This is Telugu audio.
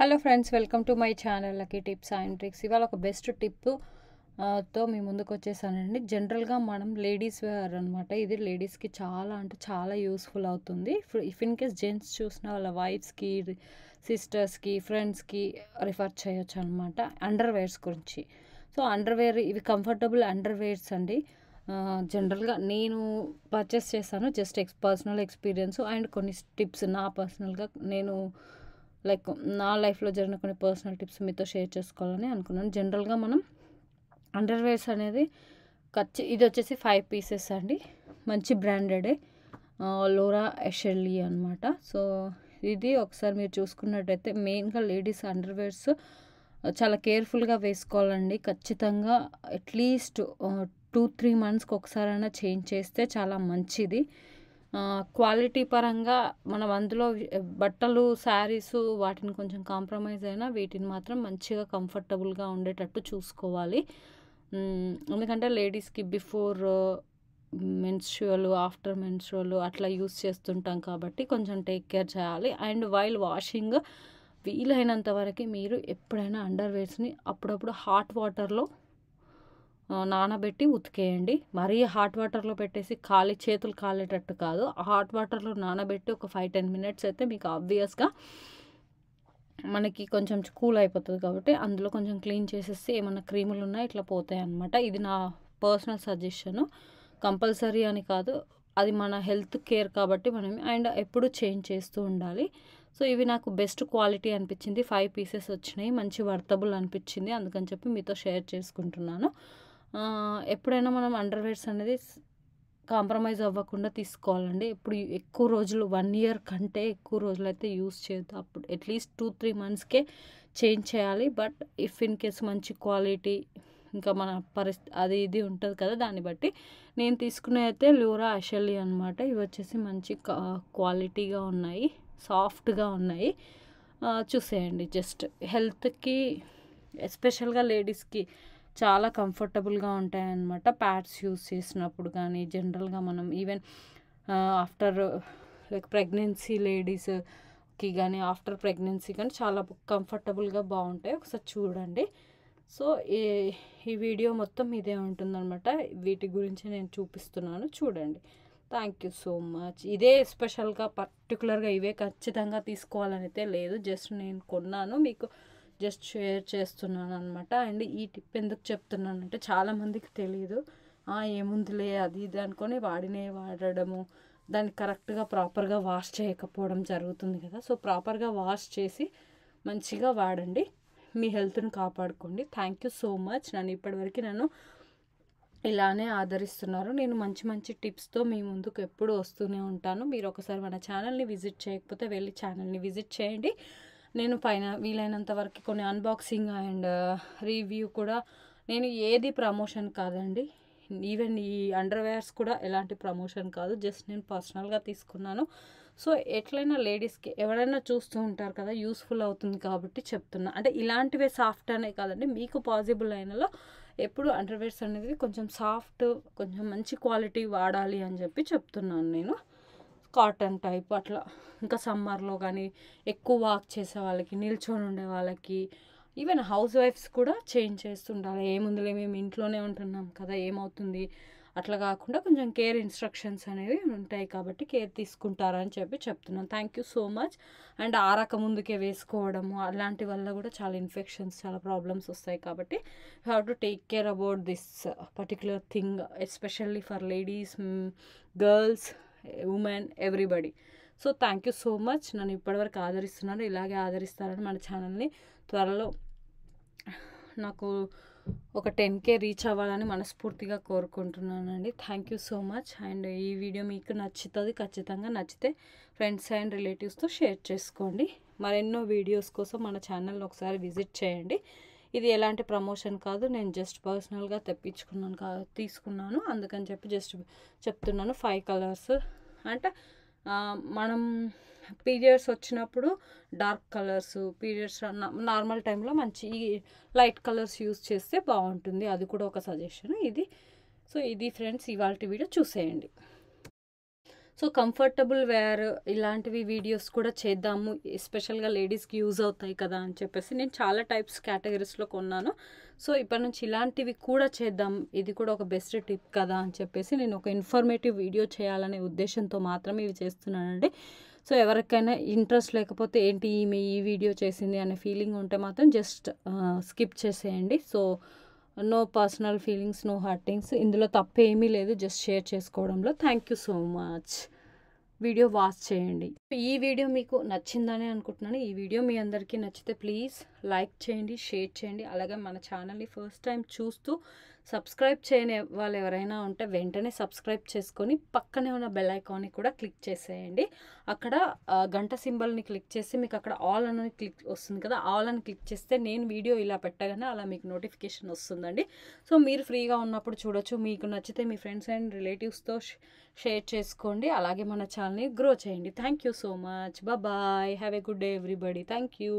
Hello friends, welcome to my channel lucky tips and tricks. ఇవాళ ఒక బెస్ట్ టిప్ తో మీ ముందుకు వచ్చేసానండి. జనరల్గా మనం లేడీస్ వేర్ అనమాట. ఇది లేడీస్కి చాలా అంటే చాలా యూస్ఫుల్ అవుతుంది. ఇఫ్ ఇన్ కేస్ జెంట్స్ చూసిన వాళ్ళ వైఫ్స్కి, సిస్టర్స్కి, ఫ్రెండ్స్కి రిఫర్ చేయొచ్చు అనమాట. అండర్వేర్స్ గురించి. సో అండర్వేర్ ఇవి కంఫర్టబుల్ అండర్వేర్స్ అండి. జనరల్గా నేను పర్చేస్ చేశాను. జస్ట్ పర్సనల్ ఎక్స్పీరియన్స్ అండ్ కొన్ని టిప్స్ నా పర్సనల్గా నేను లైక్ నా లైఫ్లో జరిగిన కొన్ని పర్సనల్ టిప్స్ మీతో షేర్ చేసుకోవాలని అనుకున్నాను. జనరల్గా మనం అండర్వేర్స్ అనేది ఇది వచ్చేసి 5 పీసెస్ అండి. మంచి బ్రాండెడే, లోరా ఎషెల్లీ అనమాట. సో ఇది ఒకసారి మీరు చూసుకున్నట్టయితే మెయిన్గా లేడీస్ అండర్వేర్స్ చాలా కేర్ఫుల్గా వేసుకోవాలండి. ఖచ్చితంగా అట్లీస్ట్ 2-3 మంత్స్కి ఒకసారైనా చేంజ్ చేస్తే చాలా మంచిది. క్వాలిటీ పరంగా మనం అందులో బట్టలు, శారీస్ వాటిని కొంచెం కాంప్రమైజ్ అయినా వీటిని మాత్రం మంచిగా కంఫర్టబుల్గా ఉండేటట్టు చూసుకోవాలి. ఎందుకంటే లేడీస్కి బిఫోర్ మెన్స్ట్రువల్, ఆఫ్టర్ మెన్స్ట్రువల్ అట్లా యూస్ చేస్తుంటాం కాబట్టి కొంచెం టేక్ కేర్ చేయాలి. అండ్ వైల్ వాషింగ్ వీలైనంత వరకు మీరు ఎప్పుడైనా అండర్వేర్స్ని అప్పుడప్పుడు హాట్ వాటర్లో నానబెట్టి ఉతికేయండి. మరీ హాట్ వాటర్లో పెట్టేసి చేతులు కాలేటట్టు కాదు. హాట్ వాటర్లో నానబెట్టి ఒక 5-10 మినిట్స్ అయితే మీకు ఆబ్వియస్గా మనకి కొంచెం కూల్ అయిపోతుంది కాబట్టి అందులో కొంచెం క్లీన్ చేసేసి ఏమన్నా క్రీములు ఉన్నా ఇట్లా పోతాయి అన్నమాట. ఇది నా పర్సనల్ సజెషను. కంపల్సరీ అని కాదు, అది మన హెల్త్ కేర్ కాబట్టి మనం అండ్ ఎప్పుడు చేంజ్ చేస్తూ ఉండాలి. సో ఇవి నాకు బెస్ట్ క్వాలిటీ అనిపించింది. 5 పీసెస్ వచ్చినాయి, మంచి వర్తబుల్ అనిపించింది, అందుకని చెప్పి మీతో షేర్ చేసుకుంటున్నాను. ఎప్పుడైనా మనం అండర్వేర్స్ అనేది కాంప్రమైజ్ అవ్వకుండా తీసుకోవాలండి. ఎప్పుడు ఎక్కువ రోజులు 1 ఇయర్ కంటే ఎక్కువ రోజులు అయితే యూస్ చేయొద్దు. అప్పుడు అట్లీస్ట్ 2-3 మంత్స్కే చేంజ్ చేయాలి. బట్ ఇఫ్ ఇన్ కేస్ మంచి క్వాలిటీ ఇంకా మన అది ఇది ఉంటుంది కదా, దాన్ని బట్టి నేను తీసుకునే అయితే లోరా ఎషెల్లీ అనమాట. ఇవి వచ్చేసి మంచి క్వాలిటీగా ఉన్నాయి, సాఫ్ట్గా ఉన్నాయి. చూసేయండి. జస్ట్ హెల్త్కి ఎస్పెషల్గా లేడీస్కి చాలా కంఫర్టబుల్గా ఉంటాయన్నమాట. ప్యాడ్స్ యూస్ చేసినప్పుడు కానీ జనరల్గా మనం ఈవెన్ ఆఫ్టర్ లైక్ ప్రెగ్నెన్సీ లేడీస్కి కానీ ఆఫ్టర్ ప్రెగ్నెన్సీ కానీ చాలా కంఫర్టబుల్గా బాగుంటాయి. ఒకసారి చూడండి. సో ఈ వీడియో మొత్తం ఇదే ఉంటుందన్నమాట. వీటి గురించి నేను చూపిస్తున్నాను, చూడండి. Thank you so much. ఇదే స్పెషల్గా పర్టికులర్గా ఇవే ఖచ్చితంగా తీసుకోవాలని అయితే లేదు. జస్ట్ నేను కొన్నాను, మీకు జస్ట్ షేర్ చేస్తున్నాను అనమాట. అండ్ ఈ టిప్ ఎందుకు చెప్తున్నానంటే చాలామందికి తెలియదు. ఏముందిలే అది ఇది అనుకొని వాడడము, దాన్ని కరెక్ట్గా ప్రాపర్గా వాష్ చేయకపోవడం జరుగుతుంది కదా. సో ప్రాపర్గా వాష్ చేసి మంచిగా వాడండి, మీ హెల్త్ని కాపాడుకోండి. Thank you so much. నన్ను ఇలానే ఆదరిస్తున్నారు. నేను మంచి మంచి టిప్స్తో మీ ముందుకు ఎప్పుడు వస్తూనే ఉంటాను. మీరు ఒకసారి మన ఛానల్ని విజిట్ చేయకపోతే వెళ్ళి ఛానల్ని విజిట్ చేయండి. నేను పైన వీలైనంత వరకు కొన్ని అన్బాక్సింగ్ అండ్ రివ్యూ కూడా, నేను ఏది ప్రమోషన్ కాదండి. ఈవెన్ ఈ అండర్వేర్స్ కూడా ఎలాంటి ప్రమోషన్ కాదు, జస్ట్ నేను పర్సనల్గా తీసుకున్నాను. సో ఎట్లయినా లేడీస్కి ఎవరైనా చూస్తూ ఉంటారు కదా, యూస్ఫుల్ అవుతుంది కాబట్టి చెప్తున్నా. అంటే ఇలాంటివే సాఫ్ట్ అనే కాదండి, మీకు పాసిబుల్ అయినలో ఎప్పుడు అండర్వేర్స్ అనేది కొంచెం సాఫ్ట్, కొంచెం మంచి క్వాలిటీ వాడాలి అని చెప్పి చెప్తున్నాను నేను. కాటన్ టైప్ అట్లా. ఇంకా సమ్మర్లో కానీ ఎక్కువ వాక్ చేసే వాళ్ళకి, నిల్చొని ఉండే వాళ్ళకి, ఈవెన్ హౌస్ వైఫ్స్ కూడా చేంజ్ చేస్తుంటారు. ఏముందిలే మేము ఇంట్లోనే ఉంటున్నాం కదా, ఏమవుతుంది అట్లా కాకుండా కొంచెం కేర్ ఇన్స్ట్రక్షన్స్ అనేవి ఉంటాయి కాబట్టి కేర్ తీసుకుంటారని చెప్పి చెప్తున్నాను. Thank you so much. And ఆరక ముందుకే వేసుకోవడము అలాంటి వల్ల కూడా చాలా ఇన్ఫెక్షన్స్, చాలా ప్రాబ్లమ్స్ వస్తాయి కాబట్టి you have to take care about this particular thing, especially for ladies, girls, women, everybody. So thank you so much. నన్ను ఇప్పటివరకు ఆదరిస్తున్నారు, ఇలాగే ఆదరిస్తారని మన ఛానల్ని త్వరలో నాకు ఒక 10K రీచ్ అవ్వాలని మనస్ఫూర్తిగా కోరుకుంటున్నానండి. Thank you so much. And ఈ వీడియో మీకు నచ్చుతుంది, ఖచ్చితంగా నచ్చితే ఫ్రెండ్స్ అండ్ రిలేటివ్స్తో షేర్ చేసుకోండి. మరెన్నో వీడియోస్ కోసం మన ఛానల్ని ఒకసారి విజిట్ చేయండి. ఇది ఎలాంటి ప్రమోషన్ కాదు, నేను జస్ట్ పర్సనల్గా తీసుకున్నాను, అందుకని చెప్పి జస్ట్ చెప్తున్నాను. 5 కలర్స్ అంటే మనం పీరియడ్స్ వచ్చినప్పుడు డార్క్ కలర్స్, పీరియడ్స్ నార్మల్ టైంలో మంచి లైట్ కలర్స్ యూస్ చేస్తే బాగుంటుంది. అది కూడా ఒక సజెషన్ ఇది. సో ఇది ఫ్రెండ్స్ ఇవాళ వీడియో చూసేయండి. సో కంఫర్టబుల్ వేర్ ఇలాంటివి వీడియోస్ కూడా చేద్దాము, ఎస్పెషల్గా లేడీస్కి యూజ్ అవుతాయి కదా అని చెప్పేసి నేను చాలా టైప్స్ కేటగిరీస్లో కొన్నాను. సో ఇప్పటి నుంచి ఇలాంటివి కూడా చేద్దాం, ఇది కూడా ఒక బెస్ట్ టిప్ కదా అని చెప్పేసి నేను ఒక ఇన్ఫర్మేటివ్ వీడియో చేయాలనే ఉద్దేశంతో మాత్రమే ఇవి చేస్తున్నానండి. సో ఎవరికైనా ఇంట్రెస్ట్ లేకపోతే ఏంటి ఈమె ఈ వీడియో చేసింది అనే ఫీలింగ్ ఉంటే మాత్రం జస్ట్ స్కిప్ చేసేయండి. So no personal feelings, no hurtings, ఇందులో తప్పేమీ లేదు, జస్ట్ షేర్ చేసుకోవడంలో. Thank you so much. Video watch చేయండి. ఈ వీడియో మీకు నచ్చిందని అనుకుంటున్నాను. ఈ వీడియో మీ అందరికీ నచ్చితే ప్లీజ్ లైక్ చేయండి, షేర్ చేయండి. అలాగే మన ఛానల్ని ఫస్ట్ టైం చూస్తూ సబ్స్క్రైబ్ చేయని వాళ్ళు ఎవరైనా ఉంటే వెంటనే సబ్స్క్రైబ్ చేసుకొని పక్కనే ఉన్న బెల్ ఐకాన్ని కూడా క్లిక్ చేసేయండి. అక్కడ గంట సింబల్ని క్లిక్ చేసి మీకు అక్కడ ఆల్ అని క్లిక్ వస్తుంది కదా, ఆల్ అని క్లిక్ చేస్తే నేను వీడియో ఇలా పెట్టగానే అలా మీకు నోటిఫికేషన్ వస్తుందండి. సో మీరు ఫ్రీగా ఉన్నప్పుడు చూడొచ్చు. మీకు నచ్చితే మీ ఫ్రెండ్స్ అండ్ రిలేటివ్స్తో షేర్ చేసుకోండి. అలాగే మన ఛానల్ని గ్రో చేయండి. Thank you so much. Bye. Have a good day everybody. Thank you.